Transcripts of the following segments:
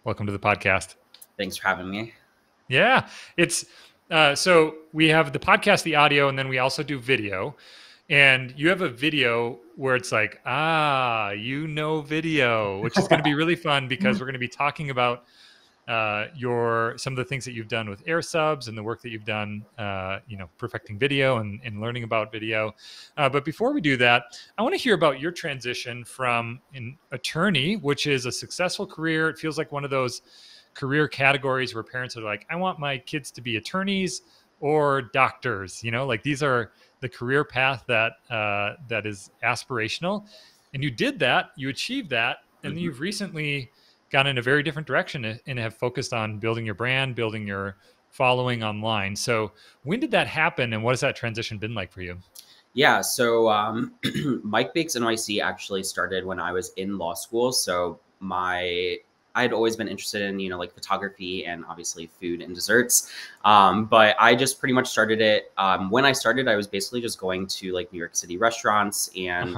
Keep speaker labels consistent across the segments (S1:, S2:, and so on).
S1: Welcome to the podcast.
S2: Thanks for having me.
S1: Yeah, it's so we have the podcast, the audio, and then we also do video. And you have a video where it's like, video, which is going to be really fun because we're going to be talking about some of the things that you've done with air subs and the work that you've done, perfecting video and learning about video. But before we do that, I want to hear about your transition from an attorney, which is a successful career. It feels like one of those career categories where parents are like, I want my kids to be attorneys or doctors, like these are the career path that is aspirational. And you did that, you achieved that. And then you've recently gone in a very different direction and have focused on building your brand, building your following online. So when did that happen? And what has that transition been like for you?
S2: Yeah. So Mike Bakes NYC actually started when I was in law school. So I had always been interested in, like photography and obviously food and desserts. But I just pretty much started it. When I started, I was basically just going to like New York City restaurants and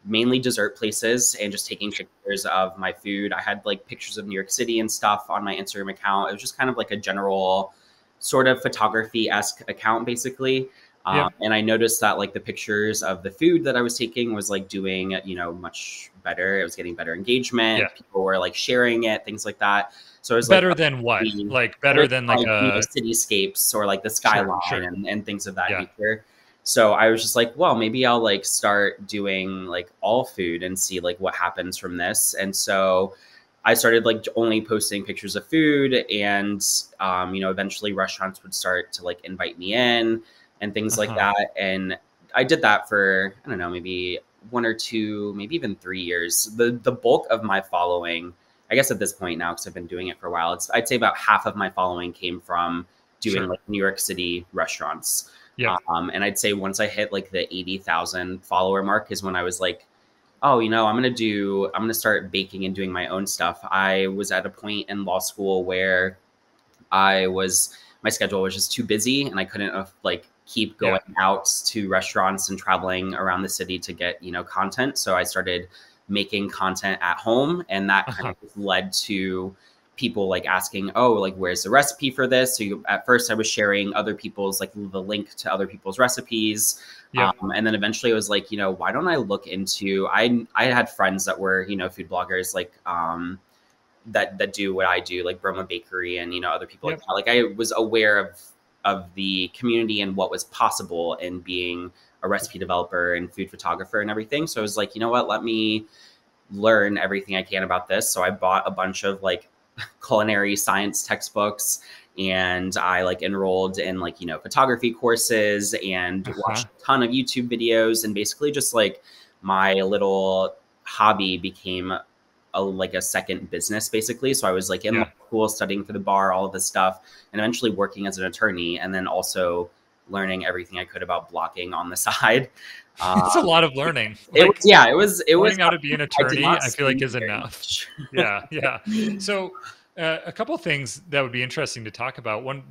S2: mainly dessert places and just taking pictures of my food. I had like pictures of New York City and stuff on my Instagram account. It was just kind of like a general sort of photography-esque account basically. And I noticed that like the pictures of the food that I was taking was like doing, much better. It was getting better engagement. Yeah. People were like sharing it, things like that. So it was
S1: better than what? Like better than like
S2: cityscapes or like the skyline and things of that nature. So I was just like, well, maybe I'll like start doing like all food and see like what happens from this. And so I started like only posting pictures of food and, eventually restaurants would start to like invite me in and things like that. And I did that for, I don't know, maybe 1 or 2, maybe even 3 years. The bulk of my following, I guess at this point now, because I've been doing it for a while, I'd say about half of my following came from doing like New York City restaurants. Yeah. And I'd say once I hit like the 80,000 follower mark is when I was like, oh, I'm going to start baking and doing my own stuff. I was at a point in law school where my schedule was just too busy and I couldn't keep going out to restaurants and traveling around the city to get, content. So I started making content at home and that kind of led to people like asking, oh, like, where's the recipe for this? So at first I was sharing other people's, like the link to other people's recipes. And then eventually I was like, why don't I look into, I had friends that were, food bloggers, like, that do what I do, like Broma Bakery and, other people like that. Like I was aware of the community and what was possible in being a recipe developer and food photographer and everything. So I was like, you know what, let me learn everything I can about this. So I bought a bunch of like culinary science textbooks and I like enrolled in like, photography courses and watched a ton of YouTube videos. And basically just like my little hobby became a second business basically. So I was like in school studying for the bar, all of this stuff, and eventually working as an attorney, and then also learning everything I could about blogging on the side.
S1: It's a lot of learning.
S2: It was
S1: learning how to be an attorney. I feel like is enough. Yeah. So a couple of things that would be interesting to talk about. One,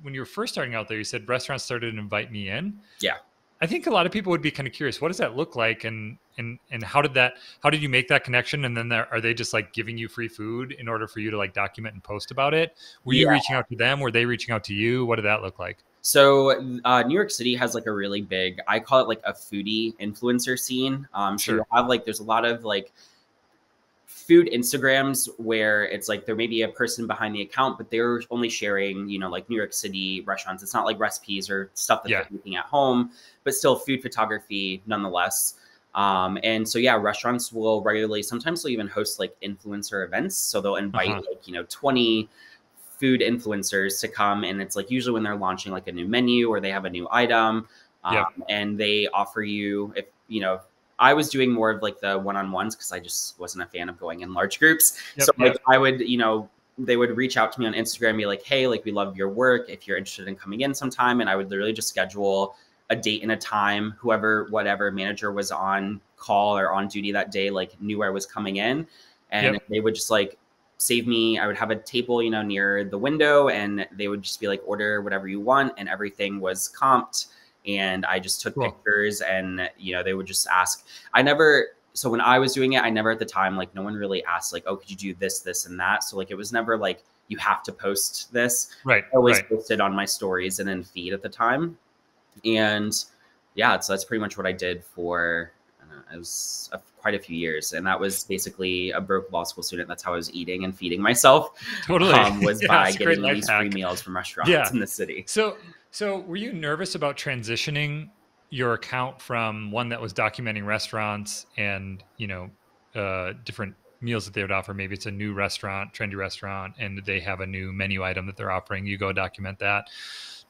S1: when you were first starting out there, you said restaurants started to invite me in. Yeah. I think a lot of people would be kind of curious. What does that look like? And how did you make that connection? And then are they just like giving you free food in order for you to like document and post about it? Were you reaching out to them? Were they reaching out to you? What did that look like?
S2: So New York City has like a really big, I call it like a foodie influencer scene. So you have like, there's a lot of like food Instagrams where it's like there may be a person behind the account, but they're only sharing, like New York City restaurants. It's not like recipes or stuff that they're making at home, but still food photography nonetheless. And so, restaurants will regularly, sometimes they'll even host like influencer events. So they'll invite like, 20 food influencers to come. And it's like usually when they're launching like a new menu or they have a new item and they offer you, if, I was doing more of like the one-on-ones because I just wasn't a fan of going in large groups. I would, they would reach out to me on Instagram and be like, hey, like we love your work. If you're interested in coming in sometime. And I would literally just schedule a date and a time, whatever manager was on call or on duty that day, like knew I was coming in and they would just like save me. I would have a table, near the window and they would just be like, order whatever you want. And everything was comped. And I just took pictures and, they would just ask. I never so when I was doing it, I never at the time, like no one really asked like, oh, could you do this, this, and that? So like, it was never like, you have to post this.
S1: Right.
S2: I always
S1: Right.
S2: posted on my stories and then feed at the time. And yeah, so that's pretty much what I did for, I don't know, it was quite a few years. And that was basically a broke law school student. That's how I was eating and feeding myself.
S1: Totally.
S2: Was
S1: Yeah,
S2: by
S1: it's a great
S2: getting
S1: life
S2: these
S1: hack.
S2: free meals from restaurants
S1: Yeah.
S2: in the city.
S1: So were you nervous about transitioning your account from one that was documenting restaurants and, different meals that they would offer? Maybe it's a new restaurant, trendy restaurant, and they have a new menu item that they're offering. You go document that,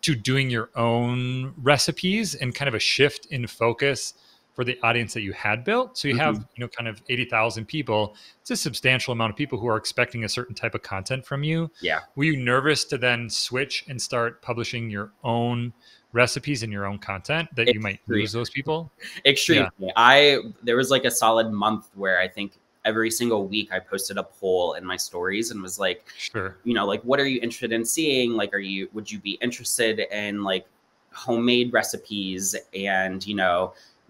S1: to doing your own recipes, and kind of a shift in focus for the audience that you had built. So you have, kind of 80,000 people. It's a substantial amount of people who are expecting a certain type of content from you.
S2: Yeah.
S1: Were you nervous to then switch and start publishing your own recipes and your own content that you might lose those people?
S2: Extremely.
S1: Yeah.
S2: There was like a solid month where I think every single week I posted a poll in my stories and was like,
S1: Sure.
S2: like, what are you interested in seeing? Like, would you be interested in like homemade recipes and,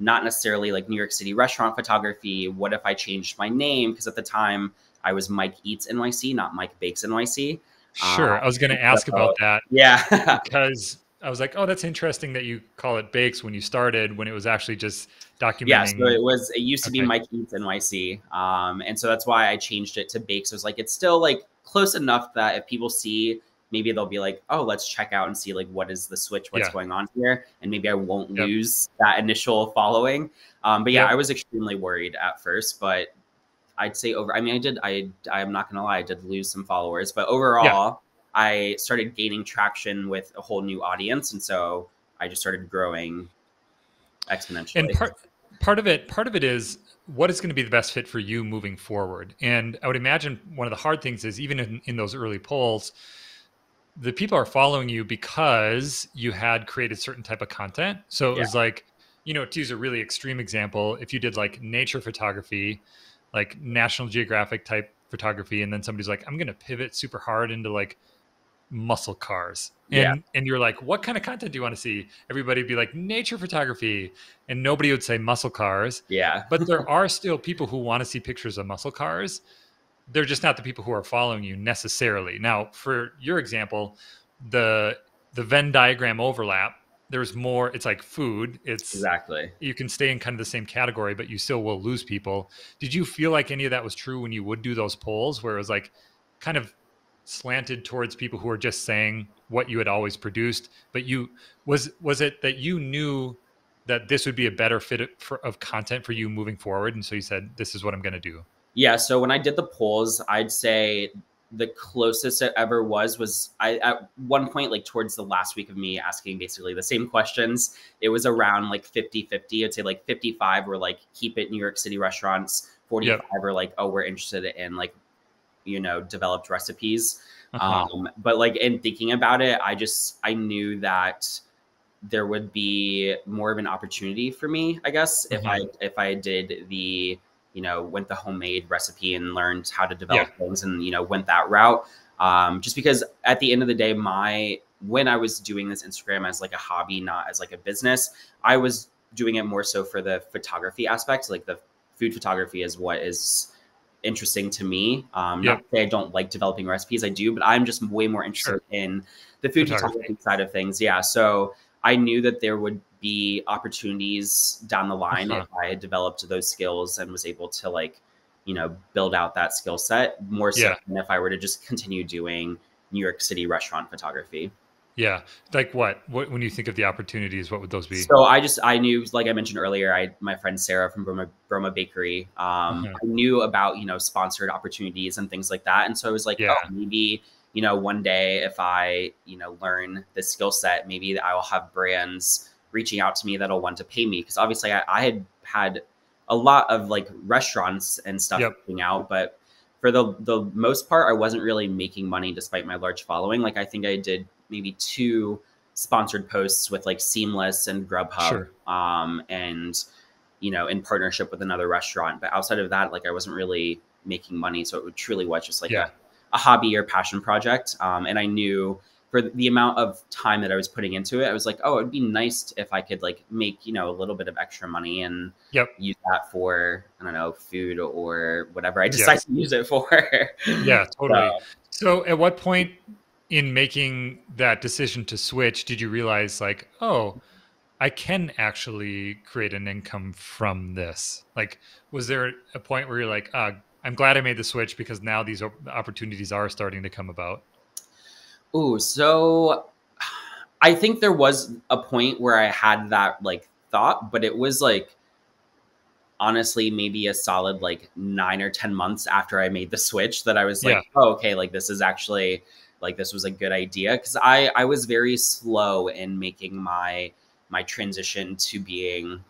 S2: not necessarily like New York City restaurant photography? What if I changed my name? Because at the time I was Mike Eats NYC, not Mike Bakes NYC.
S1: Sure. I was going to ask about that.
S2: Yeah.
S1: Because I was like, oh, that's interesting that you call it Bakes when you started, when it was actually just documenting.
S2: Yeah, so it used to be Mike Eats NYC. And so that's why I changed it to Bakes. So it's like, it's still like close enough that if people see, maybe they'll be like, oh, let's check out and see like, what is the switch, what's going on here? And maybe I won't lose that initial following. But yeah, I was extremely worried at first, but I'd say I'm not gonna lie, I did lose some followers, but overall, I started gaining traction with a whole new audience. And so I just started growing exponentially.
S1: And part of it is what is going to be the best fit for you moving forward. And I would imagine one of the hard things is, even in those early polls, the people are following you because you had created certain type of content. So it was like, to use a really extreme example, if you did like nature photography, like National Geographic type photography, and then somebody's like, I'm going to pivot super hard into like muscle cars. And you're like, what kind of content do you want to see? Everybody would be like, nature photography. And nobody would say muscle cars.
S2: Yeah.
S1: But there are still people who want to see pictures of muscle cars. They're just not the people who are following you necessarily. Now, for your example, the Venn diagram overlap, there's more, it's like food. It's
S2: exactly,
S1: you can stay in kind of the same category, but you still will lose people. Did you feel like any of that was true when you would do those polls, where it was like kind of slanted towards people who are just saying what you had always produced, but was it that you knew that this would be a better fit of content for you moving forward, and so you said, this is what I'm going to do?
S2: Yeah. So when I did the polls, I'd say the closest it ever was I, at one point, like towards the last week of me asking basically the same questions, it was around like 50-50. I'd say like 55 were like, keep it New York City restaurants. 45 were like, oh, we're interested in like, developed recipes. But like in thinking about it, I knew that there would be more of an opportunity for me, I guess, if I did the, went the homemade recipe and learned how to develop things and, went that route. Just because at the end of the day, when I was doing this Instagram as like a hobby, not as like a business, I was doing it more so for the photography aspect. Like the food photography is what is interesting to me. Not to say I don't like developing recipes, I do, but I'm just way more interested in the food photography side of things. Yeah. So I knew that there would be opportunities down the line if I had developed those skills and was able to like, build out that skill set more so than if I were to just continue doing New York City restaurant photography.
S1: Yeah. Like what, when you think of the opportunities, what would those be?
S2: So I knew, like I mentioned earlier, my friend Sarah from Broma Bakery, I knew about, sponsored opportunities and things like that. And so I was like, oh, maybe, one day if I, learn this skill set, maybe I will have brands reaching out to me that'll want to pay me. Cause obviously I had a lot of like restaurants and stuff coming out, but for the most part, I wasn't really making money despite my large following. Like I think I did maybe 2 sponsored posts with like Seamless and Grubhub, and, in partnership with another restaurant. But outside of that, like I wasn't really making money. So it truly was just like a hobby or passion project. And I knew for the amount of time that I was putting into it, I was like, oh, it'd be nice if I could like make, you know, a little bit of extra money and
S1: Yep.
S2: use that for, I don't know, food or whatever I decide
S1: Yes.
S2: to use it for.
S1: Yeah, totally.
S2: So,
S1: So at what point in making that decision to switch did you realize like, oh, I can actually create an income from this? Like, was there a point where you're like, I'm glad I made the switch because now these opportunities are starting to come about?
S2: ooh, so I think there was a point where I had that like thought, but it was like honestly maybe a solid like 9 or 10 months after I made the switch that I was
S1: Yeah.
S2: like, oh, okay, like this is actually like this was a good idea because I was very slow in making my transition to being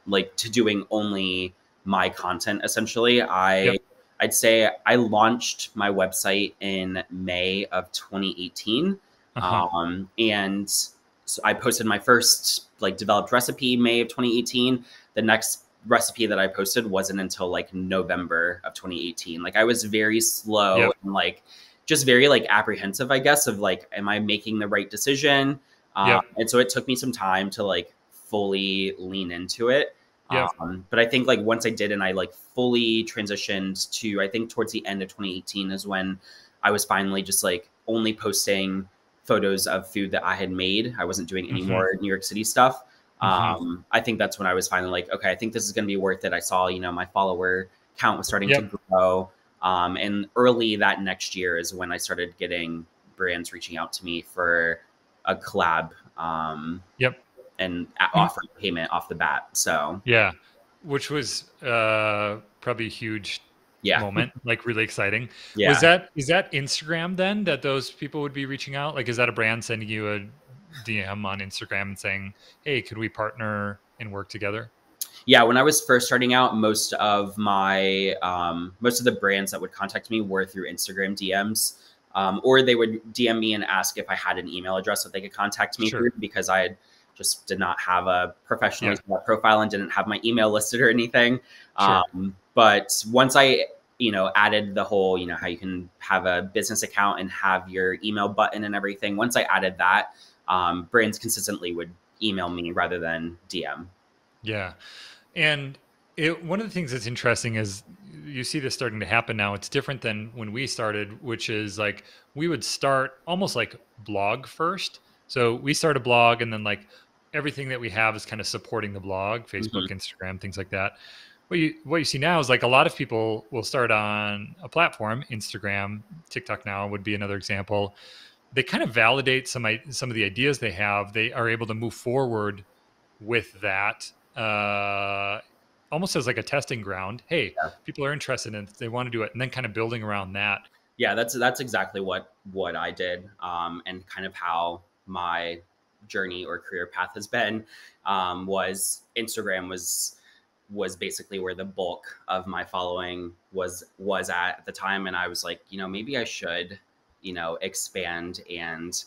S2: like to doing only my content essentially.
S1: Yep.
S2: I'd say I launched my website in May of 2018.
S1: Uh-huh.
S2: And so I posted my first like developed recipe May of 2018. The next recipe that I posted wasn't until like November of 2018. Like I was very slow
S1: Yep.
S2: and like just very like apprehensive, I guess, of like, am I making the right decision?
S1: Yep.
S2: And so it took me some time to like fully lean into it.
S1: Yep.
S2: But I think like once I did and I like fully transitioned to, I think towards the end of 2018 is when I was finally just like only posting photos of food that I had made. I wasn't doing any
S1: Hmm.
S2: more New York City stuff.
S1: Hmm.
S2: I think that's when I was finally like, okay, I think this is going to be worth it. I saw, you know, my follower count was starting to
S1: Yep.
S2: grow. And early that next year is when I started getting brands reaching out to me for a collab.
S1: Yep.
S2: And
S1: And
S2: offering payment off the bat. So
S1: yeah, which was probably a huge
S2: yeah,
S1: moment, like really exciting. Was
S2: yeah,
S1: that is that Instagram then that those people would be reaching out? Like, is that a brand sending you a DM on Instagram and saying, "Hey, could we partner and work together?"
S2: yeah. When I was first starting out, most of the brands that would contact me were through Instagram DMs, or they would DM me and ask if I had an email address that they could contact me through
S1: Sure.
S2: because I just did not have a professionally
S1: Yeah.
S2: set up profile and didn't have my email listed or anything.
S1: Sure.
S2: But once I you know added the whole you know how you can have a business account and have your email button and everything. Once I added that, brands consistently would email me rather than DM.
S1: Yeah. And one of the things that's interesting is you see this starting to happen now. It's different than when we started, which is like we would start almost like blog first. So we start a blog and then like everything that we have is kind of supporting the blog, Facebook,
S2: Mhm.
S1: Instagram, things like that. What you see now is like a lot of people will start on a platform, Instagram, TikTok now would be another example. They kind of validate some of the ideas they have. They are able to move forward with that, almost as like a testing ground. Hey,
S2: Yeah.
S1: people are interested in it, they want to do it, and then kind of building around that.
S2: Yeah, that's exactly what I did, and kind of how my journey or career path has been. Was Instagram was basically where the bulk of my following was at the time, and I was like, you know, maybe I should, you know, expand and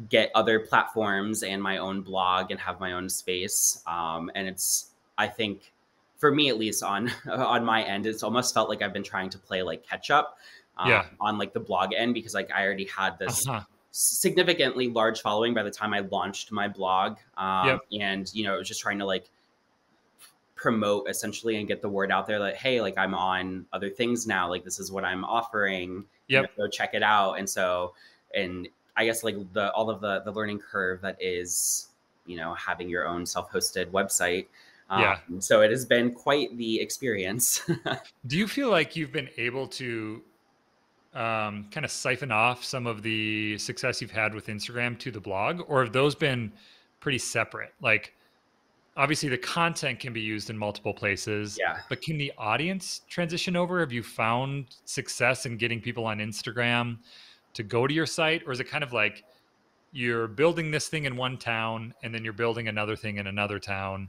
S2: get other platforms and my own blog and have my own space. And it's I think for me at least on on my end, it's almost felt like I've been trying to play like catch up
S1: Yeah.
S2: on like the blog end because like I already had this
S1: Uh-huh.
S2: significantly large following by the time I launched my blog.
S1: Yep.
S2: And you know, it was just trying to like promote essentially and get the word out there that hey, like I'm on other things now, like this is what I'm offering, you know,
S1: Yep.
S2: go check it out. And so and I guess like the all of the learning curve that is, you know, having your own self-hosted website.
S1: Yeah.
S2: So it has been quite the experience.
S1: Do you feel like you've been able to kind of siphon off some of the success you've had with Instagram to the blog, or have those been pretty separate? Like, obviously, the content can be used in multiple places,
S2: Yeah.
S1: but can the audience transition over? Have you found success in getting people on Instagram to go to your site, or is it kind of like you're building this thing in one town and then you're building another thing in another town,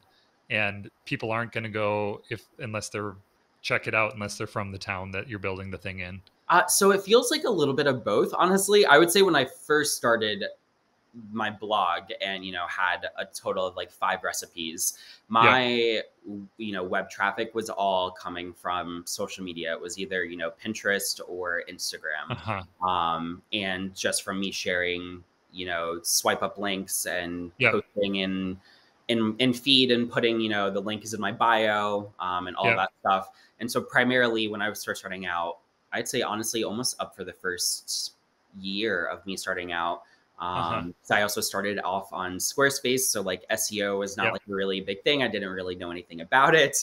S1: and people aren't going to go if unless they're check it out unless they're from the town that you're building the thing in?
S2: So it feels like a little bit of both, honestly. I would say when I first started my blog and, you know, had a total of like 5 recipes. My, you know, web traffic was all coming from social media. It was either, you know, Pinterest or Instagram.
S1: Uh-huh.
S2: And just from me sharing, you know, swipe up links and
S1: Yep.
S2: posting in feed and putting, you know, the link is in my bio, and all
S1: Yep.
S2: that stuff. And so primarily when I was first starting out, I'd say honestly almost up for the first year of me starting out.
S1: Uh-huh.
S2: So I also started off on Squarespace. So like SEO is not
S1: Yep.
S2: like a really big thing. I didn't really know anything about it.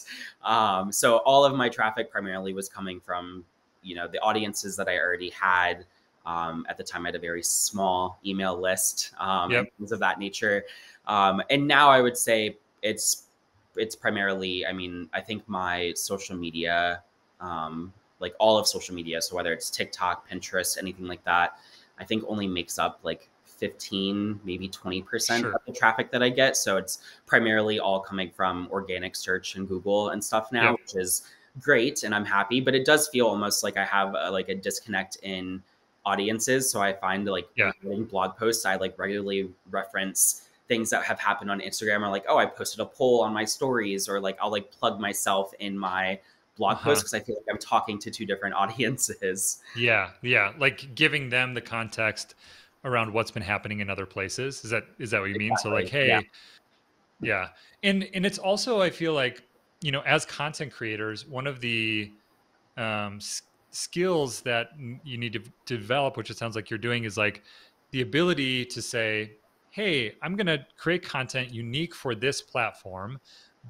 S2: So all of my traffic primarily was coming from, you know, the audiences that I already had. At the time, I had a very small email list,
S1: Yep.
S2: and things of that nature. And now I would say it's primarily, I mean, I think my social media, like all of social media, so whether it's TikTok, Pinterest, anything like that, I think only makes up like 15, maybe 20%
S1: Sure.
S2: of the traffic that I get. So it's primarily all coming from organic search and Google and stuff now,
S1: Yep.
S2: which is great. And I'm happy, but it does feel almost like I have like a disconnect in audiences. So I find like
S1: Yeah.
S2: writing blog posts, I like regularly reference things that have happened on Instagram, or like, oh, I posted a poll on my stories, or like I'll like plug myself in my blog
S1: Uh-huh.
S2: post because I feel like I'm talking to 2 different audiences.
S1: Yeah. Yeah. Like giving them the context around what's been happening in other places. Is that what you mean? So like,
S2: Exactly. Yeah.
S1: hey, yeah. And it's also, I feel like, you know, as content creators, one of the skills that you need to develop, which it sounds like you're doing, is like the ability to say, hey, I'm going to create content unique for this platform,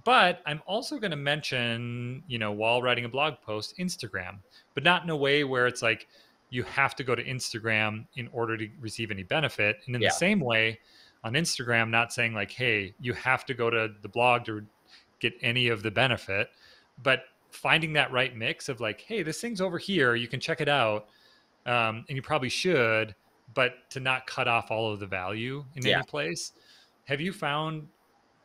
S1: but I'm also going to mention, you know, while writing a blog post, Instagram, but not in a way where it's like you have to go to Instagram in order to receive any benefit. And in the
S2: Yeah.
S1: same way, on Instagram, not saying like, hey, you have to go to the blog to get any of the benefit, but finding that right mix of like, hey, this thing's over here, you can check it out, and you probably should, but to not cut off all of the value in
S2: Yeah.
S1: any place. Have you found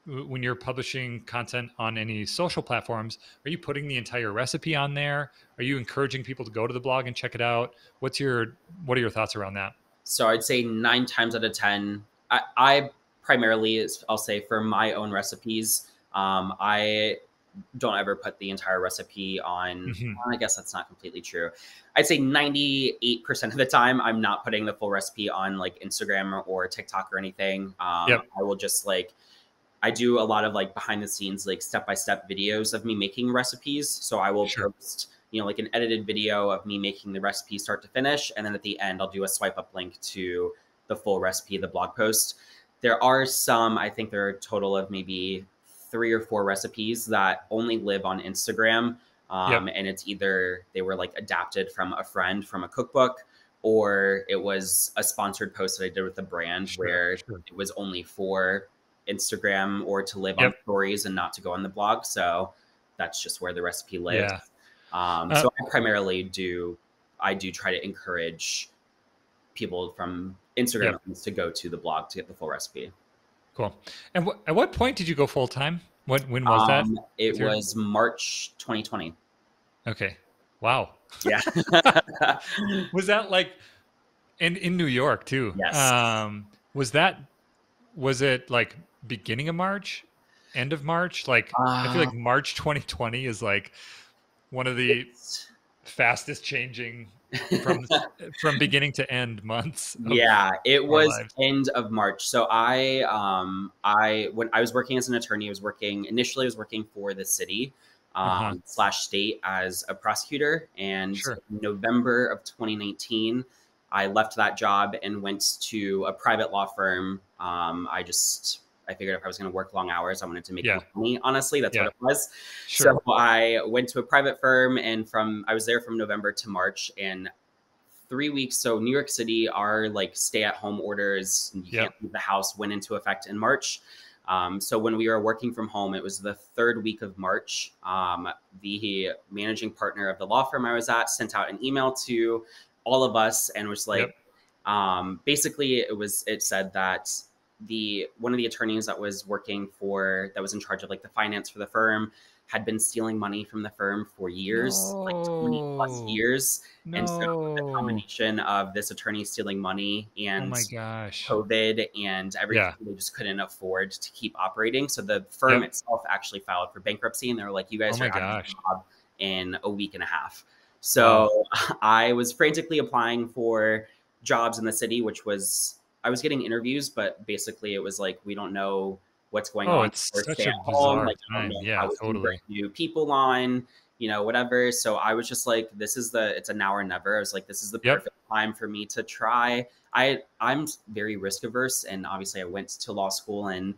S1: when you're publishing content on any social platforms, are you putting the entire recipe on there? Are you encouraging people to go to the blog and check it out? What are your thoughts around that?
S2: So I'd say 9 times out of 10, I primarily, I'll say for my own recipes, I don't ever put the entire recipe on.
S1: Hmm.
S2: I guess that's not completely true. I'd say 98% of the time, I'm not putting the full recipe on like Instagram or TikTok or anything.
S1: Yep.
S2: I will just like, I do a lot of like behind the scenes, like step-by-step videos of me making recipes. So I will
S1: Sure.
S2: post, you know, like an edited video of me making the recipe start to finish. And then at the end, I'll do a swipe up link to the full recipe, the blog post. There are some, I think there are a total of maybe 3 or 4 recipes that only live on Instagram.
S1: Yep.
S2: And it's either they were like adapted from a friend from a cookbook, or it was a sponsored post that I did with a brand
S1: Sure.
S2: where
S1: Sure.
S2: it was only for Instagram or to live on
S1: Yep.
S2: stories and not to go on the blog. So that's just where the recipe lives.
S1: Yeah.
S2: So I primarily I do try to encourage people from Instagram
S1: Yep.
S2: to go to the blog to get the full recipe.
S1: Cool. And at what point did you go full time? When was that?
S2: It
S1: With your
S2: was March 2020.
S1: Okay. Wow.
S2: Yeah.
S1: Was that like in New York too?
S2: Yes.
S1: Was it like beginning of March, end of March? Like I feel
S2: Uh,
S1: like March 2020 is like one of the
S2: it's,
S1: fastest changing from from beginning to end months of
S2: Yeah, it
S1: our
S2: was
S1: lives.
S2: end of March. So I when I was working as an attorney, I was working for the city
S1: Uh-huh.
S2: slash state as a prosecutor. And
S1: Sure.
S2: in November of 2019, I left that job and went to a private law firm. I figured if I was going to work long hours, I wanted to make
S1: Yeah.
S2: more money. Honestly, that's
S1: Yeah.
S2: what it was.
S1: Sure.
S2: So I went to a private firm, and I was there from November to March, and 3 weeks. So New York City, our like stay at home orders, you
S1: Yep.
S2: can't leave the house, went into effect in March. So when we were working from home, it was the 3rd week of March. The managing partner of the law firm I was at sent out an email to all of us and was like,
S1: Yep.
S2: basically it said that one of the attorneys that was that was in charge of like the finance for the firm had been stealing money from the firm for years, like 20 plus
S1: No.
S2: years. And so the
S1: No.
S2: combination of this attorney stealing money
S1: Oh
S2: and
S1: my gosh.
S2: COVID and everything,
S1: Yeah.
S2: they just couldn't afford to keep operating. So the firm
S1: Yep.
S2: itself actually filed for bankruptcy, and they were like, you
S1: Oh
S2: guys
S1: my
S2: are out of a
S1: gosh.
S2: job in a week and a half.
S1: Wow.
S2: So I was frantically applying for jobs in the city, I was getting interviews, but basically it was like, we don't know what's going
S1: Oh,
S2: on,
S1: it's
S2: or
S1: such
S2: stay
S1: a
S2: at home.
S1: bizarre
S2: Like, I don't
S1: time.
S2: know
S1: Yeah,
S2: how we can bring
S1: totally.
S2: new people on, whatever. So I was just like, it's a now or never. I was like, this is the
S1: Yep.
S2: perfect time for me to try. I'm very risk averse, and obviously I went to law school and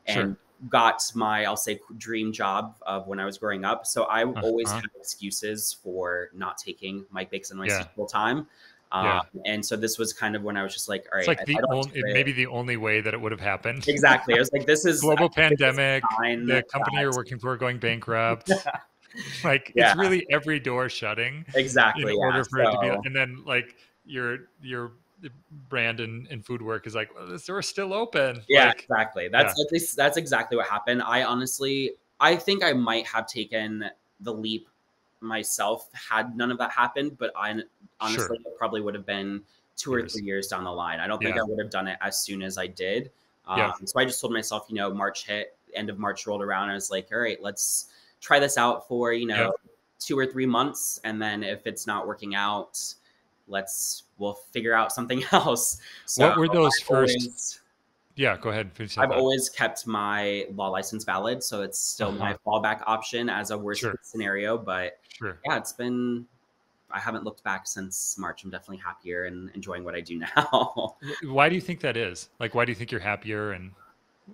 S1: Sure.
S2: got my, I'll say, dream job of when I was growing up. So I always
S1: Uh-huh.
S2: had excuses for not taking Mike Bakes NYC
S1: Yeah.
S2: full time.
S1: Yeah.
S2: And so this was kind of when I was just like, all
S1: It's
S2: right,
S1: like
S2: if I
S1: the
S2: don't
S1: only,
S2: do it
S1: maybe the only way that it would have happened.
S2: exactly, I was like,
S1: Global
S2: this is
S1: pandemic,
S2: a sign
S1: the
S2: that
S1: company you're working for going bankrupt. Like
S2: yeah,
S1: it's really every door shutting in
S2: exactly, yeah.
S1: order for it to be,
S2: So
S1: and then like your brand and food work is like, well, the store's still open.
S2: yeah,
S1: Like,
S2: exactly.
S1: yeah,
S2: That's exactly what happened. I think I might have taken the leap myself had none of that happened, but I honestly
S1: sure.
S2: it probably would have been 2 or 3
S1: Years.
S2: years down the line. I don't think
S1: Yeah.
S2: I would have done it as soon as I did.
S1: Yep.
S2: So I just told myself, March hit, end of March rolled around. I was like, all right, let's try this out for
S1: Yep.
S2: 2 or 3 months, and then if it's not working out, we'll figure out something else. So
S1: What were those first? Yeah, go ahead. Finish that
S2: I've
S1: thought.
S2: always kept my law license valid, so it's still my
S1: Uh-huh.
S2: fallback option as a worst
S1: Sure.
S2: case scenario. But
S1: Sure.
S2: yeah, I haven't looked back since March. I'm definitely happier and enjoying what I do now.
S1: Why do you think that is? Like, why do you think you're happier? And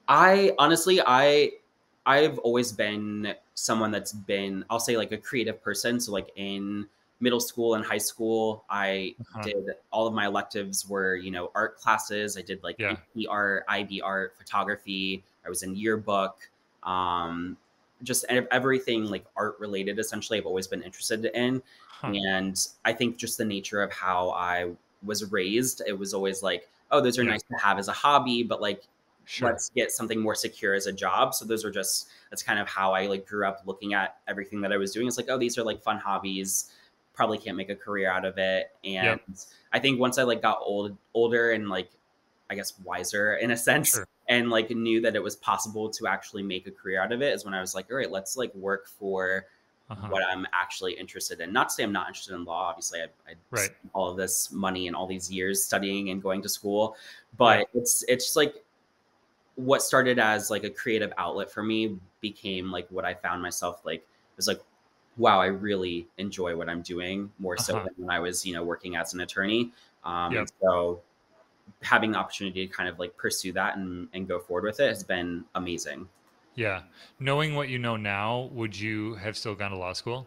S2: I honestly, I've always been someone that's been, I'll say, like a creative person. So like in middle school and high school, I
S1: uh-huh.
S2: did all of my electives were, art classes. I did like
S1: Yeah.
S2: AP art, IB art, photography. I was in yearbook. Um, just everything like art related, essentially, I've always been interested in.
S1: Huh.
S2: And I think just the nature of how I was raised, it was always like, oh, those are
S1: Yeah.
S2: nice to have as a hobby, but like,
S1: Sure.
S2: let's get something more secure as a job. So that's kind of how I like grew up looking at everything that I was doing. It's like, oh, these are like fun hobbies. Probably can't make a career out of it. And
S1: Yep.
S2: I think once I like got older and like, I guess wiser in a sense,
S1: Sure.
S2: and like knew that it was possible to actually make a career out of it, is when I was like, all right, let's like work for
S1: Uh-huh.
S2: what I'm actually interested in. Not to say I'm not interested in law. Obviously, I
S1: Right.
S2: spent all of this money and all these years studying and going to school,
S1: Yeah.
S2: but it's just like what started as like a creative outlet for me became like what I found myself like, it was like, wow, I really enjoy what I'm doing more so
S1: Uh-huh.
S2: than when I was, working as an attorney. And
S1: Yep.
S2: so having the opportunity to kind of like pursue that and go forward with it has been amazing.
S1: Yeah. Knowing what you know now, would you have still gone to law school?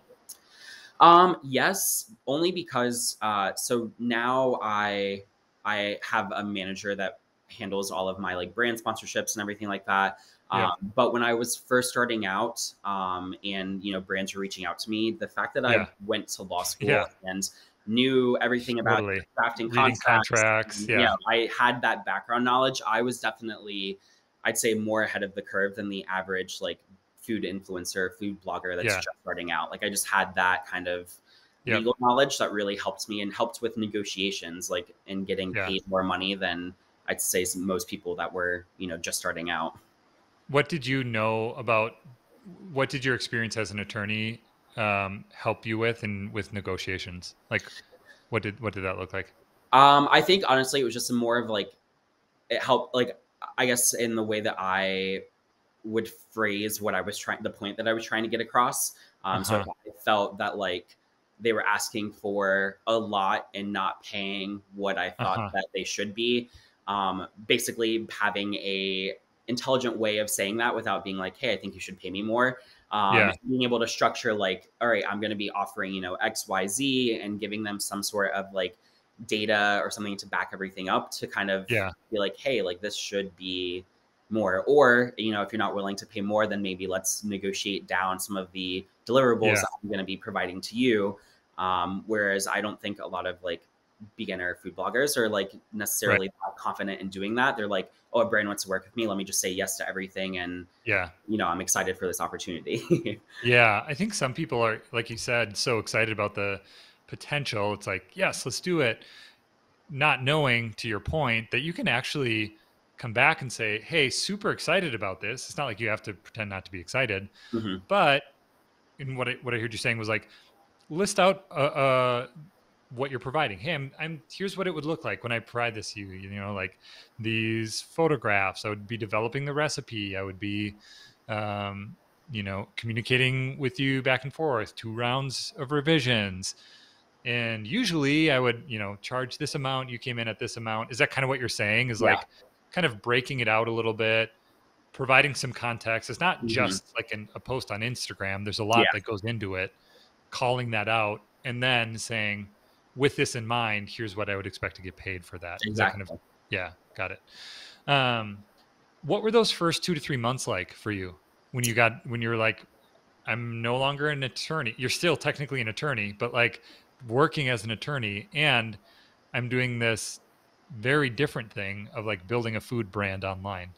S2: Yes, only because so now I have a manager that handles all of my like brand sponsorships and everything like that.
S1: Yep.
S2: But when I was first starting out, and brands were reaching out to me, the fact that I
S1: Yeah.
S2: went to law school
S1: Yeah.
S2: and knew everything about
S1: Totally.
S2: drafting
S1: Reading
S2: contracts,
S1: contracts.
S2: and,
S1: Yeah.
S2: I had that background knowledge. I was definitely, I'd say, more ahead of the curve than the average like food influencer, food blogger that's
S1: Yeah.
S2: just starting out. Like I just had that kind of
S1: Yep.
S2: legal knowledge that really helped me and helped with negotiations, like in getting
S1: Yeah.
S2: paid more money than I'd say most people that were, just starting out.
S1: What did you know about what did your experience as an attorney help you with and with negotiations? Like what did that look like?
S2: I think honestly, it was just more of like, it helped, like, I guess in the way that I would phrase the point that I was trying to get across. So if
S1: Uh-huh.
S2: I felt that like they were asking for a lot and not paying what I thought
S1: Uh-huh.
S2: that they should be, basically having a intelligent way of saying that without being like, hey, I think you should pay me more.
S1: Yeah.
S2: Being able to structure like, all right, I'm going to be offering, X, Y, Z, and giving them some sort of like data or something to back everything up to kind of
S1: Yeah.
S2: be like, hey, like this should be more. Or, if you're not willing to pay more, then maybe let's negotiate down some of the deliverables
S1: Yeah.
S2: that I'm going to be providing to you. Whereas I don't think a lot of like beginner food bloggers are like necessarily not confident in doing that. They're like, oh, a brand wants to work with me. Let me just say yes to everything. And, you know, I'm excited for this opportunity.
S1: Yeah. I think some people are, like you said, so excited about the potential. It's like, yes, let's do it. Not knowing, to your point, that you can actually come back and say, hey, super excited about this. It's not like you have to pretend not to be excited.
S2: Mhm.
S1: But and what I heard you saying was like, list out what you're providing. Hey, here's what it would look like when I provide this to you. You know, like these photographs. I would be developing the recipe. I would be, um, you know, communicating with you back and forth. 2 rounds of revisions. And usually I would, you know, charge this amount. You came in at this amount. Is that kind of what you're saying? Is
S2: Yeah.
S1: like kind of breaking it out a little bit, providing some context. It's not
S2: Mhm.
S1: just like a post on Instagram. There's a
S2: Yeah,
S1: lot that goes into it, calling that out and then saying, with this in mind, here's what I would expect to get paid for that. Is that kind of,
S2: exactly.
S1: yeah, got it. Um, what were those first 2 to 3 months like for you when you were like, I'm no longer an attorney. You're still technically an attorney, but like working as an attorney, and I'm doing this very different thing of like building a food brand online.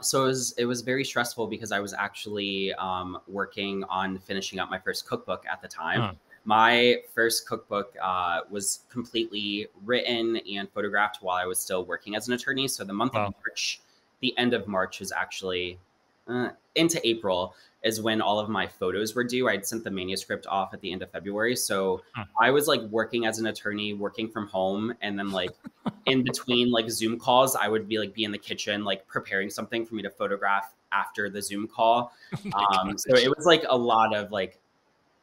S2: So it was very stressful because I was actually working on finishing up my first cookbook at the time.
S1: Huh.
S2: My first cookbook was completely written and photographed while I was still working as an attorney. So the month of
S1: Wow.
S2: March, the end of March was actually into April is when all of my photos were due. I'd sent the manuscript off at the end of February. So
S1: Huh.
S2: I was like working as an attorney, working from home, and then like in between like Zoom calls, I would be in the kitchen, like preparing something for me to photograph after the Zoom call.
S1: Oh my
S2: So it
S1: gosh.
S2: was like a lot of like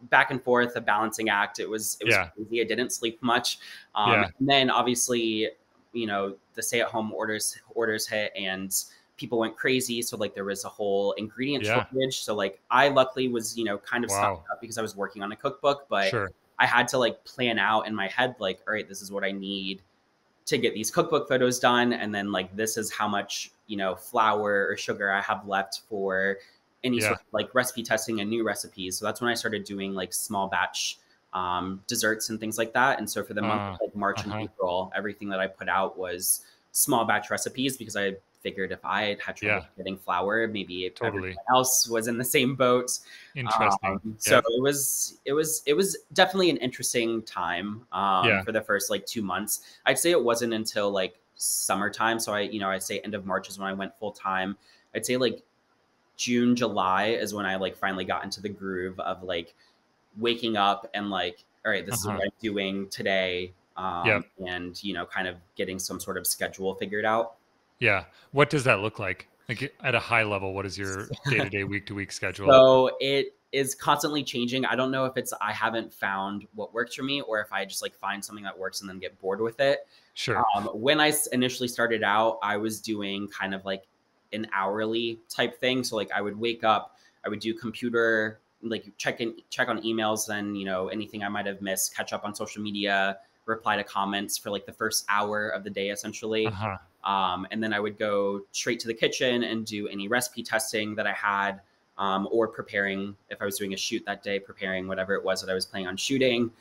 S2: back and forth, a balancing act. It was
S1: Yeah.
S2: crazy. I didn't sleep much.
S1: Yeah.
S2: And then obviously, you know, the stay-at-home orders hit and people went crazy. So like there was a whole ingredient
S1: Yeah.
S2: shortage. So like I luckily was, you know, kind of stocked
S1: Wow.
S2: up because I was working on a cookbook, but
S1: Sure.
S2: I had to like plan out in my head, like, all right, this is what I need to get these cookbook photos done, and then like this is how much, you know, flour or sugar I have left for any
S1: Yeah.
S2: sort of like recipe testing and new recipes. So that's when I started doing like small batch desserts and things like that. And so for the month of
S1: Uh,
S2: like March and
S1: uh-huh.
S2: April, everything that I put out was small batch recipes because I figured if I had trouble
S1: Yeah.
S2: getting flour, maybe everyone
S1: Totally.
S2: else was in the same boat.
S1: Interesting.
S2: So
S1: Yeah.
S2: it was definitely an interesting time
S1: Yeah.
S2: for the first like 2 months. I'd say it wasn't until like summertime. So I'd say end of March is when I went full time. I'd say like June, July is when I like finally got into the groove of like waking up and like, all right, this is
S1: Uh-huh.
S2: what I'm doing today.
S1: Yep.
S2: And you know, kind of getting some sort of schedule figured out.
S1: Yeah. What does that look like? Like at a high level, what is your day-to-day, week-to-week schedule?
S2: So it is constantly changing. I don't know if it's I haven't found what works for me or if I just like find something that works and then get bored with it.
S1: Sure.
S2: When I initially started out, I was doing kind of like an hourly type thing. So like I would wake up, I would do computer, like check on emails and, you know, anything I might have missed, catch up on social media, reply to comments for like the first hour of the day essentially.
S1: Uh-huh.
S2: And then I would go straight to the kitchen and do any recipe testing that I had, or preparing if I was doing a shoot that day, preparing whatever it was that I was planning on shooting.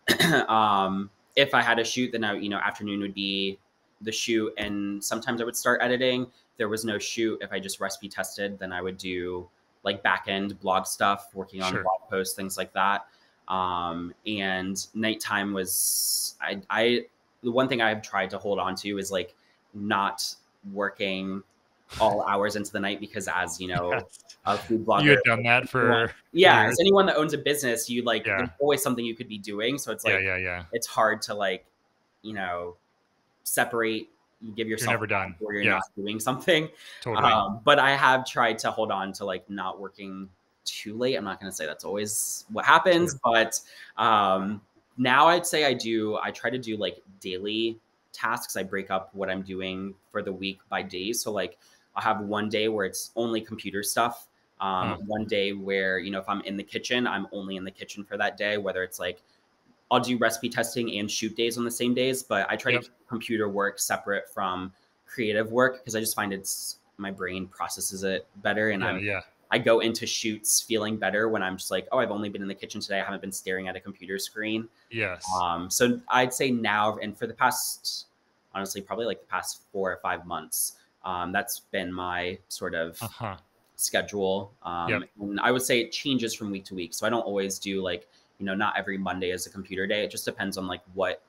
S2: If I had a shoot, then you know, afternoon would be the shoot, and sometimes I would start editing. If there was no shoot, if I just recipe tested, then I would do like back end blog stuff, working on
S1: Sure.
S2: blog posts, things like that. And nighttime was I the one thing I've tried to hold on to is like not working all hours into the night because as you know,
S1: Yes.
S2: a food
S1: You
S2: blogger,
S1: had done that for
S2: yeah,
S1: years.
S2: as anyone that owns a business, you like
S1: Yeah.
S2: there's always something you could be doing. So it's
S1: Yeah,
S2: like
S1: yeah, yeah.
S2: it's hard to like, you know, separate, you give
S1: You're
S2: yourself
S1: never
S2: time
S1: done.
S2: where you're
S1: Yeah,
S2: not doing something.
S1: totally.
S2: But I have tried to hold on to like not working too late. I'm not going to say that's always what happens,
S1: Sure.
S2: but now I'd say I try to do like daily tasks. I break up what I'm doing for the week by days. So like I'll have one day where it's only computer stuff.
S1: Huh.
S2: One day where, you know, if I'm in the kitchen, I'm only in the kitchen for that day, whether it's like I'll do recipe testing and shoot days on the same days, but I try to
S1: Yep.
S2: keep computer work separate from creative work because I just find it's my brain processes it better and
S1: Yeah,
S2: I'm
S1: yeah.
S2: I go into shoots feeling better when I'm just like, oh, I've only been in the kitchen today. I haven't been staring at a computer screen.
S1: Yes.
S2: So I'd say now, and for the past, honestly, probably like the past 4 or 5 months, that's been my sort of schedule.
S1: Yep.
S2: And I would say it changes from week to week. So I don't always do like, not every Monday is a computer day. It just depends on like what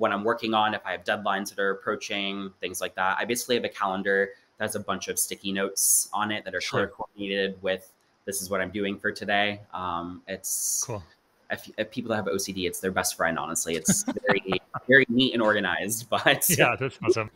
S2: I'm working on, if I have deadlines that are approaching, things like that. I basically have a calendar that has a bunch of sticky notes on it that are color coordinated with, this is what I'm doing for today. It's
S1: cool.
S2: If people that have OCD, it's their best friend, honestly. It's very, very neat and organized, but
S1: yeah, that's awesome.